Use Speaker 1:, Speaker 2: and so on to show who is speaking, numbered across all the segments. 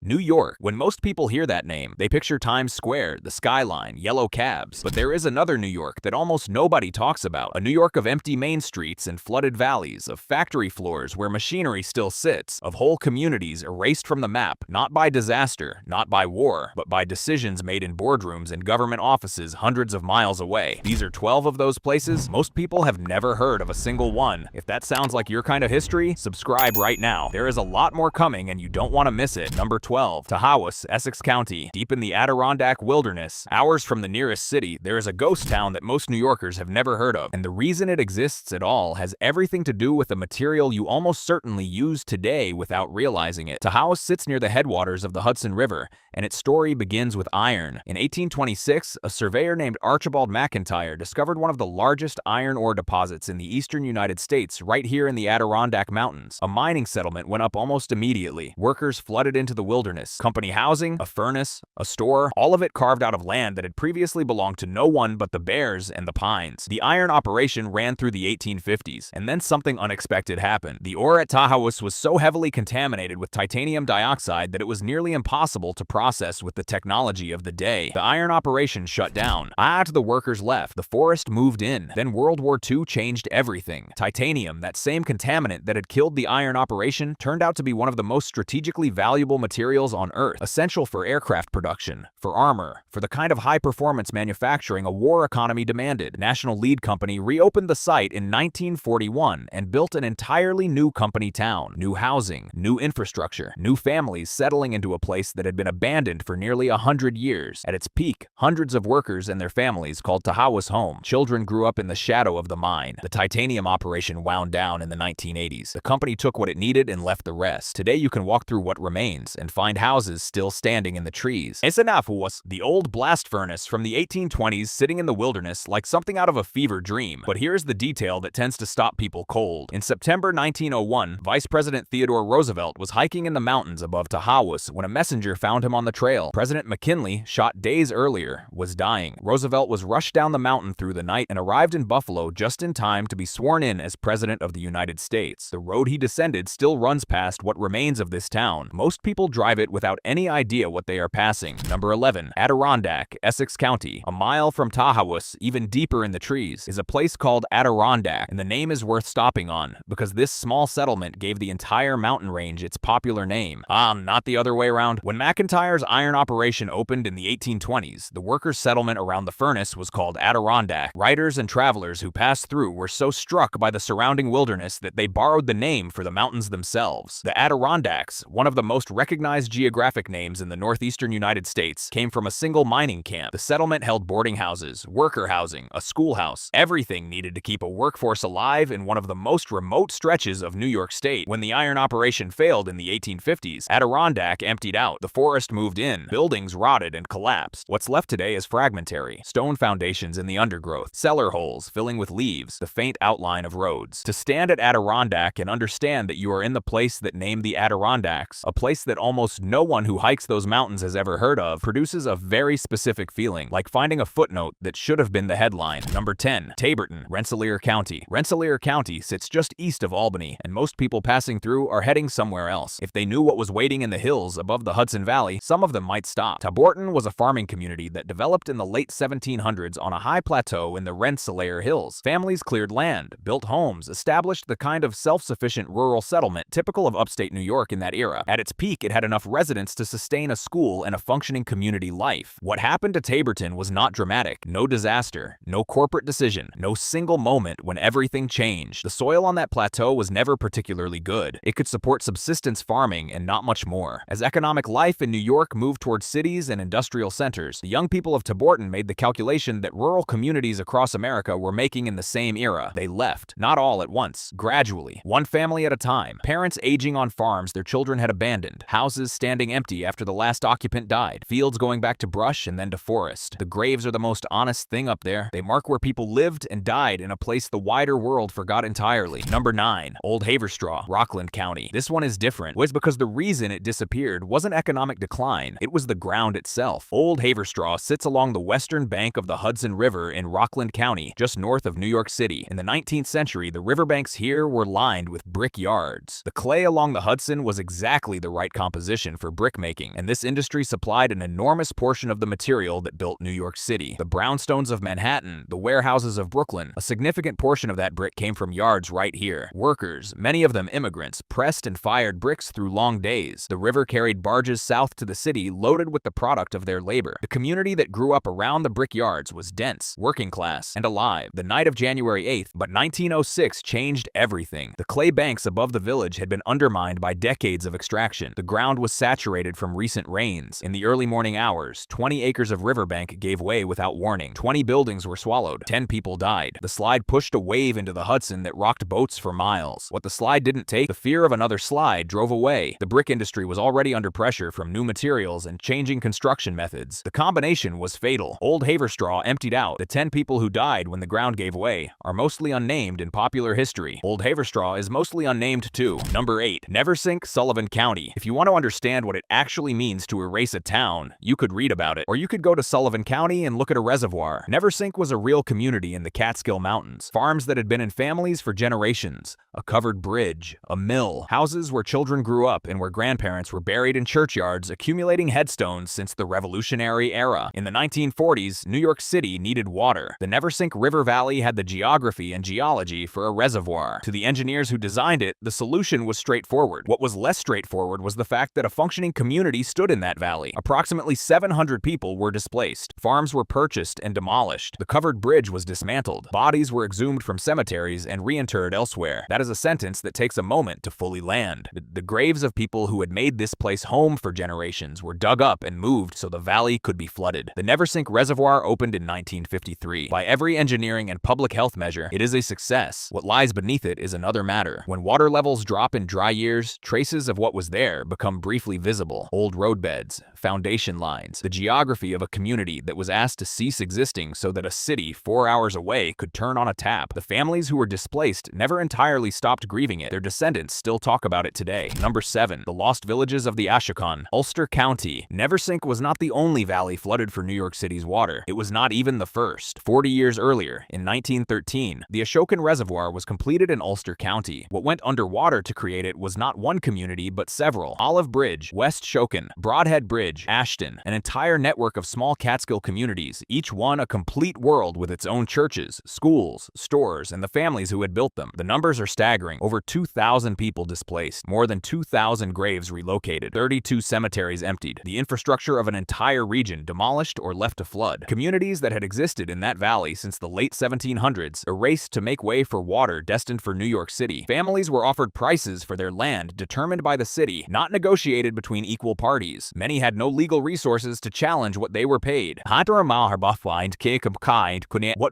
Speaker 1: New York. When most people hear that name, they picture Times Square, the skyline, yellow cabs. But there is another New York that almost nobody talks about. A New York of empty main streets and flooded valleys, of factory floors where machinery still sits, of whole communities erased from the map, not by disaster, not by war, but by decisions made in boardrooms and government offices hundreds of miles away. These are 12 of those places. Most people have never heard of a single one. If that sounds like your kind of history, subscribe right now. There is a lot more coming and you don't want to miss it. Number 12. Tahawass, Essex County. Deep in the Adirondack wilderness, hours from the nearest city, there is a ghost town that most New Yorkers have never heard of. And the reason it exists at all has everything to do with a material you almost certainly use today without realizing it. Tahawass sits near the headwaters of the Hudson River, and its story begins with iron. In 1826, a surveyor named Archibald McIntyre discovered one of the largest iron ore deposits in the eastern United States right here in the Adirondack Mountains. A mining settlement went up almost immediately. Workers flooded into the wilderness. Company housing, a furnace, a store, all of it carved out of land that had previously belonged to no one but the Bears and the Pines. The iron operation ran through the 1850s, and then something unexpected happened. The ore at Tahawass was so heavily contaminated with titanium dioxide that it was nearly impossible to process with the technology of the day. The iron operation shut down. The workers left. The forest moved in. Then World War II changed everything. Titanium, that same contaminant that had killed the iron operation, turned out to be one of the most strategically valuable materials on Earth, essential for aircraft production, for armor, for the kind of high-performance manufacturing a war economy demanded. National Lead Company reopened the site in 1941 and built an entirely new company town. New housing, new infrastructure, new families settling into a place that had been abandoned for nearly 100 years. At its peak, hundreds of workers and their families called Tahawass home. Children grew up in the shadow of the mine. The titanium operation wound down in the 1980s. The company took what it needed and left the rest. Today you can walk through what remains and find houses still standing in the trees. Esanafuwas, the old blast furnace from the 1820s sitting in the wilderness like something out of a fever dream. But here's the detail that tends to stop people cold. In September 1901, Vice President Theodore Roosevelt was hiking in the mountains above Tahawass when a messenger found him on the trail. President McKinley, shot days earlier, was dying. Roosevelt was rushed down the mountain through the night and arrived in Buffalo just in time to be sworn in as President of the United States. The road he descended still runs past what remains of this town. Most people drive it without any idea what they are passing. Number 11. Adirondack, Essex County. A mile from Tahawass, even deeper in the trees, is a place called Adirondack, and the name is worth stopping on, because this small settlement gave the entire mountain range its popular name. Not the other way around. When McIntyre's iron operation opened in the 1820s, the workers' settlement around the furnace was called Adirondack. Writers and travelers who passed through were so struck by the surrounding wilderness that they borrowed the name for the mountains themselves. The Adirondacks, one of the most recognized geographic names in the northeastern United States, came from a single mining camp. The settlement held boarding houses, worker housing, a schoolhouse, everything needed to keep a workforce alive in one of the most remote stretches of New York State. When the iron operation failed in the 1850s, Adirondack emptied out. The forest moved in. Buildings rotted and collapsed. What's left today is fragmentary. Stone foundations in the undergrowth, cellar holes filling with leaves, the faint outline of roads. To stand at Adirondack and understand that you are in the place that named the Adirondacks, a place that almost no one who hikes those mountains has ever heard of, produces a very specific feeling, like finding a footnote that should have been the headline. Number 10. Taborton, Rensselaer County. Rensselaer County sits just east of Albany, and most people passing through are heading somewhere else. If they knew what was waiting in the hills above the Hudson Valley, some of them might stop. Taborton was a farming community that developed in the late 1700s on a high plateau in the Rensselaer Hills. Families cleared land, built homes, established the kind of self-sufficient rural settlement typical of upstate New York in that era. At its peak, it had enough residents to sustain a school and a functioning community life. What happened to Taborton was not dramatic. No disaster, no corporate decision, no single moment when everything changed. The soil on that plateau was never particularly good. It could support subsistence farming and not much more. As economic life in New York moved towards cities and industrial centers, the young people of Taborton made the calculation that rural communities across America were making in the same era. They left, not all at once, gradually, one family at a time. Parents aging on farms their children had abandoned, houses standing empty after the last occupant died, fields going back to brush and then to forest. The graves are the most honest thing up there. They mark where people lived and died in a place the wider world forgot entirely. Number 9. Old Haverstraw, Rockland County. This one is different. It was because the reason it disappeared wasn't economic decline, it was the ground itself. Old Haverstraw sits along the western bank of the Hudson River in Rockland County, just north of New York City. In the 19th century, the riverbanks here were lined with brick yards. The clay along the Hudson was exactly the right composition position for brickmaking, and this industry supplied an enormous portion of the material that built New York City. The brownstones of Manhattan, the warehouses of Brooklyn, a significant portion of that brick came from yards right here. Workers, many of them immigrants, pressed and fired bricks through long days. The river carried barges south to the city loaded with the product of their labor. The community that grew up around the brick yards was dense, working class, and alive. The night of January 8th, but 1906 changed everything. The clay banks above the village had been undermined by decades of extraction. The ground was saturated from recent rains. In the early morning hours, 20 acres of riverbank gave way without warning. 20 buildings were swallowed. 10 people died. The slide pushed a wave into the Hudson that rocked boats for miles. What the slide didn't take, the fear of another slide drove away. The brick industry was already under pressure from new materials and changing construction methods. The combination was fatal. Old Haverstraw emptied out. The 10 people who died when the ground gave way are mostly unnamed in popular history. Old Haverstraw is mostly unnamed too. Number 8. Neversink, Sullivan County. If you want to understand what it actually means to erase a town, you could read about it, or you could go to Sullivan County and look at a reservoir. Neversink was a real community in the Catskill Mountains. Farms that had been in families for generations. A covered bridge, a mill, houses where children grew up and where grandparents were buried in churchyards, accumulating headstones since the Revolutionary era. In the 1940s, New York City needed water. The Neversink River Valley had the geography and geology for a reservoir. To the engineers who designed it, the solution was straightforward. What was less straightforward was the fact that a functioning community stood in that valley. Approximately 700 people were displaced. Farms were purchased and demolished. The covered bridge was dismantled. Bodies were exhumed from cemeteries and reinterred elsewhere. That is a sentence that takes a moment to fully land. The graves of people who had made this place home for generations were dug up and moved so the valley could be flooded. The Neversink Reservoir opened in 1953. By every engineering and public health measure, it is a success. What lies beneath it is another matter. When water levels drop in dry years, traces of what was there become briefly visible. Old roadbeds, foundation lines, the geography of a community that was asked to cease existing so that a city 4 hours away could turn on a tap. The families who were displaced never entirely stopped grieving it. Their descendants still talk about it today. Number 7. The Lost Villages of the Ashokan, Ulster County. Neversink was not the only valley flooded for New York City's water. It was not even the first. 40 years earlier, in 1913, the Ashokan Reservoir was completed in Ulster County. What went underwater to create it was not one community, but several. Olive Bridge, West Shoken, Broadhead Bridge, Ashton, an entire network of small Catskill communities, each one a complete world with its own churches, schools, stores, and the families who had built them. The numbers are staggering. Over 2,000 people displaced, more than 2,000 graves relocated, 32 cemeteries emptied, the infrastructure of an entire region demolished or left to flood. Communities that had existed in that valley since the late 1700s erased to make way for water destined for New York City. Families were offered prices for their land determined by the city, not negotiated between equal parties. Many had no legal resources to challenge what they were paid. What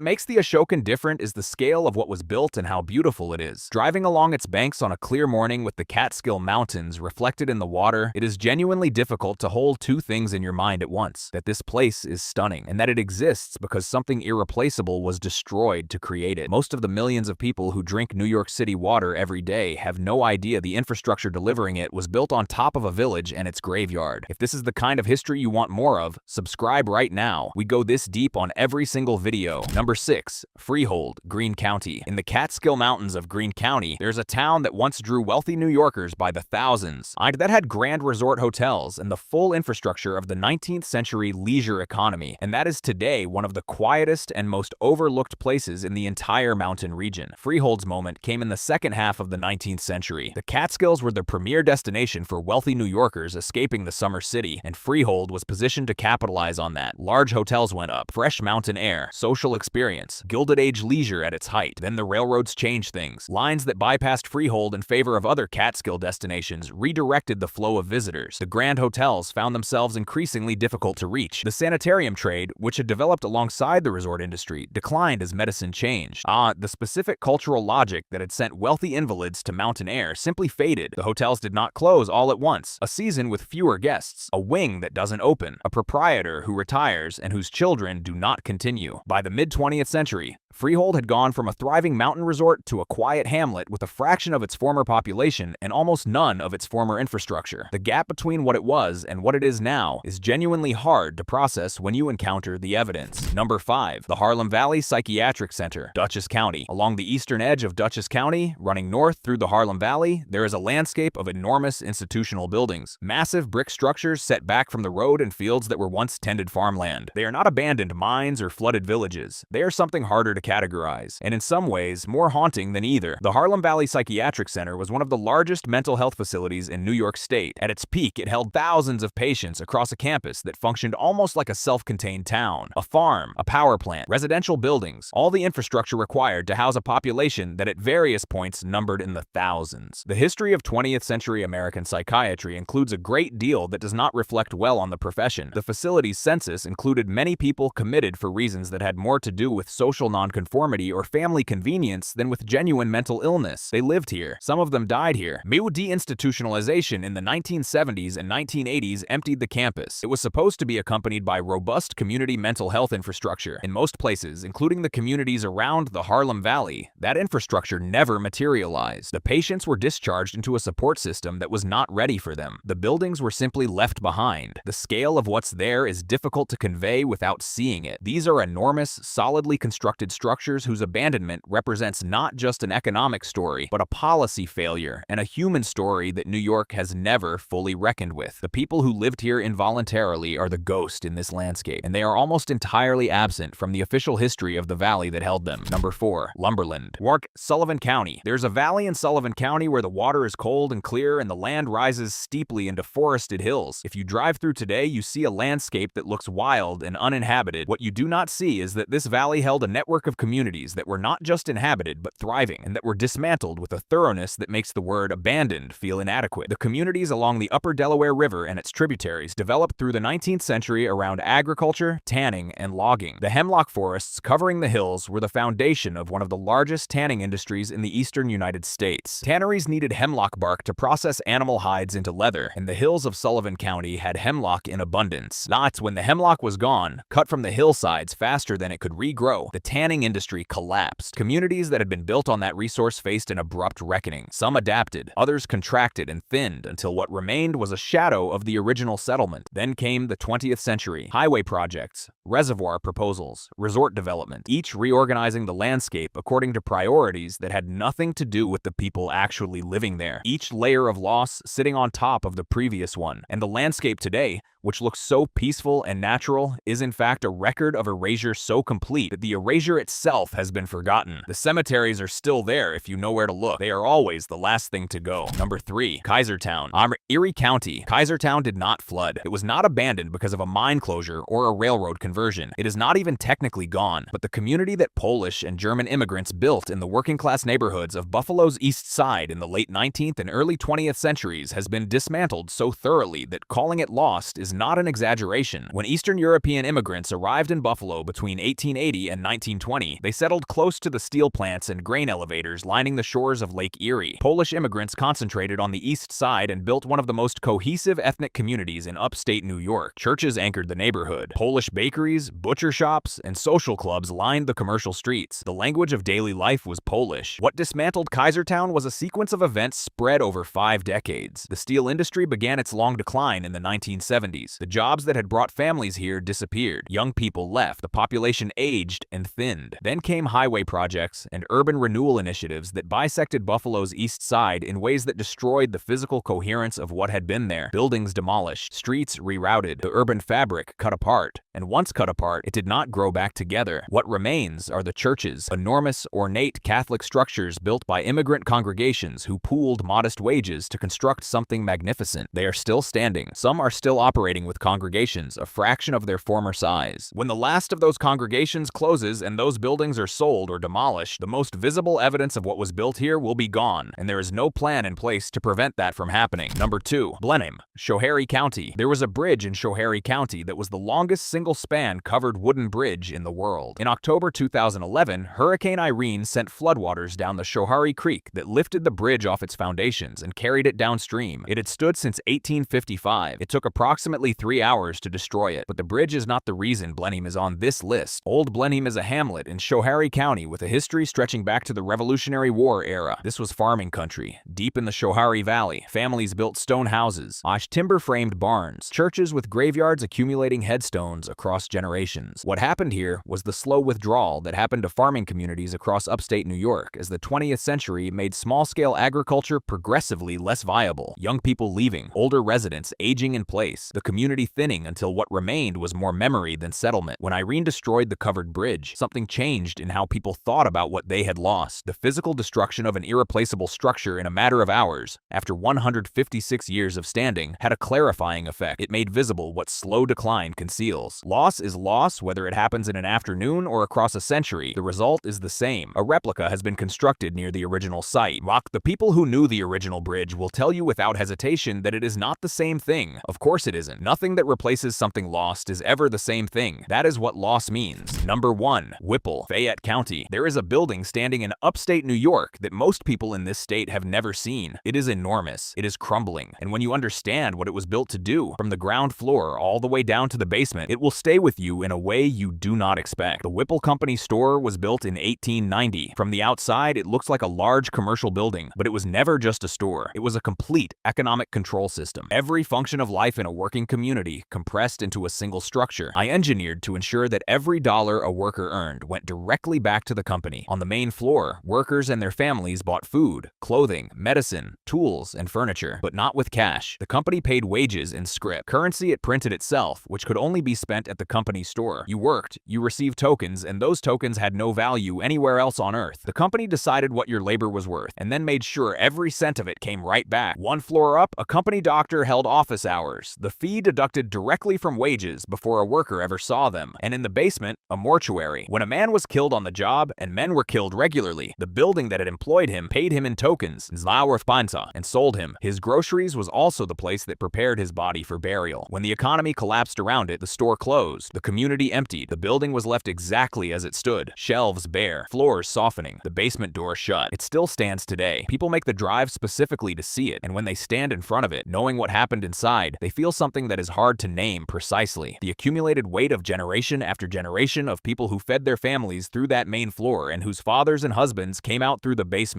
Speaker 1: makes the Ashokan different is the scale of what was built and how beautiful it is. Driving along its banks on a clear morning with the Catskill Mountains reflected in the water, it is genuinely difficult to hold two things in your mind at once: that this place is stunning, and that it exists because something irreplaceable was destroyed to create it. Most of the millions of people who drink New York City water every day have no idea the infrastructure delivering it was built on top of a village and its graveyard. If this is the kind of history you want more of, subscribe right now. We go this deep on every single video. Number 6. Freehold, Greene County. In the Catskill Mountains of Greene County, there's a town that once drew wealthy New Yorkers by the thousands, and that had grand resort hotels and the full infrastructure of the 19th century leisure economy, and that is today one of the quietest and most overlooked places in the entire mountain region. Freehold's moment came in the second half of the 19th century. The Catskills were the premier destination for wealthy New Yorkers escaping the summer city, and Freehold was positioned to capitalize on that. Large hotels went up, fresh mountain air, social experience, Gilded Age leisure at its height. Then the railroads changed things. Lines that bypassed Freehold in favor of other Catskill destinations redirected the flow of visitors. The grand hotels found themselves increasingly difficult to reach. The sanitarium trade, which had developed alongside the resort industry, declined as medicine changed. The specific cultural logic that had sent wealthy invalids to mountain air simply faded. The hotels did not close all at once. A season with fewer guests, a wing that doesn't open, a proprietor who retires and whose children do not continue. By the mid-20th century, Freehold had gone from a thriving mountain resort to a quiet hamlet with a fraction of its former population and almost none of its former infrastructure. The gap between what it was and what it is now is genuinely hard to process when you encounter the evidence. Number 5. The Harlem Valley Psychiatric Center, Dutchess County. Along the eastern edge of Dutchess County, running north through the Harlem Valley, there is a landscape of enormous institutional buildings. Massive brick structures set back from the road and fields that were once tended farmland. They are not abandoned mines or flooded villages. They are something harder to categorize, and in some ways, more haunting than either. The Harlem Valley Psychiatric Center was one of the largest mental health facilities in New York State. At its peak, it held thousands of patients across a campus that functioned almost like a self-contained town. A farm, a power plant, residential buildings, all the infrastructure required to house a population that at various points numbered in the thousands. The history of 20th century American psychiatry includes a great deal that does not reflect well on the profession. The facility's census included many people committed for reasons that had more to do with social nonconformity or family convenience than with genuine mental illness. They lived here. Some of them died here. New deinstitutionalization in the 1970s and 1980s emptied the campus. It was supposed to be accompanied by robust community mental health infrastructure. In most places, including the communities around the Harlem Valley, that infrastructure never materialized. The patients were discharged into a support system that was not ready for them. The buildings were simply left behind. The scale of what's there is difficult to convey without seeing it. These are enormous, solidly constructed structures whose abandonment represents not just an economic story, but a policy failure and a human story that New York has never fully reckoned with. The people who lived here involuntarily are the ghost in this landscape, and they are almost entirely absent from the official history of the valley that held them. Number 4. Lumberland. Wark, Sullivan County. There's a valley in Sullivan County where the water is cold and clear and the land rises steeply into forested hills. If you drive through today, you see a landscape that looks wild and uninhabited. What you do not see is that this valley held a network of communities that were not just inhabited but thriving, and that were dismantled with a thoroughness that makes the word abandoned feel inadequate. The communities along the upper Delaware River and its tributaries developed through the 19th century around agriculture, tanning, and logging. The hemlock forests covering the hills were the foundation of one of the largest tanning industries in the eastern United States. Tanneries needed hemlock bark to process animal hides into leather, and the hills of Sullivan County had hemlock in abundance. Not when the hemlock was gone, cut from the hillsides faster than it could regrow, the tanning industry collapsed. Communities that had been built on that resource faced an abrupt reckoning. Some adapted, others contracted and thinned until what remained was a shadow of the original settlement. Then came the 20th century. Highway projects, reservoir proposals, resort development, each reorganizing the landscape according to priorities that had nothing to do with the people actually living there. Each layer of loss sitting on top of the previous one. And the landscape today, which looks so peaceful and natural, is in fact a record of erasure so complete that the erasure itself has been forgotten. The cemeteries are still there if you know where to look. They are always the last thing to go. Number 3. Kaisertown. Erie County. Kaisertown did not flood. It was not abandoned because of a mine closure or a railroad conversion. It is not even technically gone, but the community that Polish and German immigrants built in the working-class neighborhoods of Buffalo's East Side in the late 19th and early 20th centuries has been dismantled so thoroughly that calling it lost is not an exaggeration. When Eastern European immigrants arrived in Buffalo between 1880 and 1920, they settled close to the steel plants and grain elevators lining the shores of Lake Erie. Polish immigrants concentrated on the East Side and built one of the most cohesive ethnic communities in upstate New York. Churches anchored the neighborhood. Polish bakeries, butcher shops, and social clubs lined the commercial streets. The language of daily life was Polish. What dismantled Kaisertown was a sequence of events spread over 5 decades. The steel industry began its long decline in the 1970s. The jobs that had brought families here disappeared. Young people left. The population aged and thinned. Then came highway projects and urban renewal initiatives that bisected Buffalo's East Side in ways that destroyed the physical coherence of what had been there. Buildings demolished, streets rerouted, the urban fabric cut apart. And once cut apart, it did not grow back together. What remains are the churches, enormous, ornate Catholic structures built by immigrant congregations who pooled modest wages to construct something magnificent. They are still standing. Some are still operating with congregations a fraction of their former size. When the last of those congregations closes and those buildings are sold or demolished, the most visible evidence of what was built here will be gone, and there is no plan in place to prevent that from happening. Number 2. Blenheim, Schoharie County. There was a bridge in Schoharie County that was the longest single single-span covered wooden bridge in the world. In October 2011, Hurricane Irene sent floodwaters down the Schoharie Creek that lifted the bridge off its foundations and carried it downstream. It had stood since 1855. It took approximately 3 hours to destroy it, but the bridge is not the reason Blenheim is on this list. Old Blenheim is a hamlet in Schoharie County with a history stretching back to the Revolutionary War era. This was farming country. Deep in the Schoharie Valley, families built stone houses, timber-framed barns, churches with graveyards accumulating headstones across generations. What happened here was the slow withdrawal that happened to farming communities across upstate New York as the 20th century made small-scale agriculture progressively less viable. Young people leaving, older residents aging in place, the community thinning until what remained was more memory than settlement. When Irene destroyed the covered bridge, something changed in how people thought about what they had lost. The physical destruction of an irreplaceable structure in a matter of hours, after 156 years of standing, had a clarifying effect. It made visible what slow decline conceals. Loss is loss whether it happens in an afternoon or across a century. The result is the same. A replica has been constructed near the original site. The people who knew the original bridge will tell you without hesitation that it is not the same thing. Of course it isn't. Nothing that replaces something lost is ever the same thing. That is what loss means. Number 1. Whipple, Fayette County. There is a building standing in upstate New York that most people in this state have never seen. It is enormous. It is crumbling. And when you understand what it was built to do, from the ground floor all the way down to the basement, it will stay with you in a way you do not expect. The Whipple Company store was built in 1890. From the outside, it looks like a large commercial building, but it was never just a store. It was a complete economic control system. Every function of life in a working community compressed into a single structure. I engineered to ensure that every dollar a worker earned went directly back to the company. On the main floor, workers and their families bought food, clothing, medicine, tools, and furniture, but not with cash. The company paid wages in script, currency it printed itself, which could only be spent at the company store. You worked, you received tokens, and those tokens had no value anywhere else on Earth. The company decided what your labor was worth, and then made sure every cent of it came right back. One floor up, a company doctor held office hours, the fee deducted directly from wages before a worker ever saw them. And in the basement, a mortuary. When a man was killed on the job, and men were killed regularly, the building that had employed him paid him in tokens, and sold him. His groceries was also the place that prepared his body for burial. When the economy collapsed around it, the store closed, the community emptied, the building was left exactly as it stood, shelves bare, floors softening, the basement door shut. It still stands today. People make the drive specifically to see it, and when they stand in front of it, knowing what happened inside, they feel something that is hard to name precisely. The accumulated weight of generation after generation of people who fed their families through that main floor and whose fathers and husbands came out through the basement.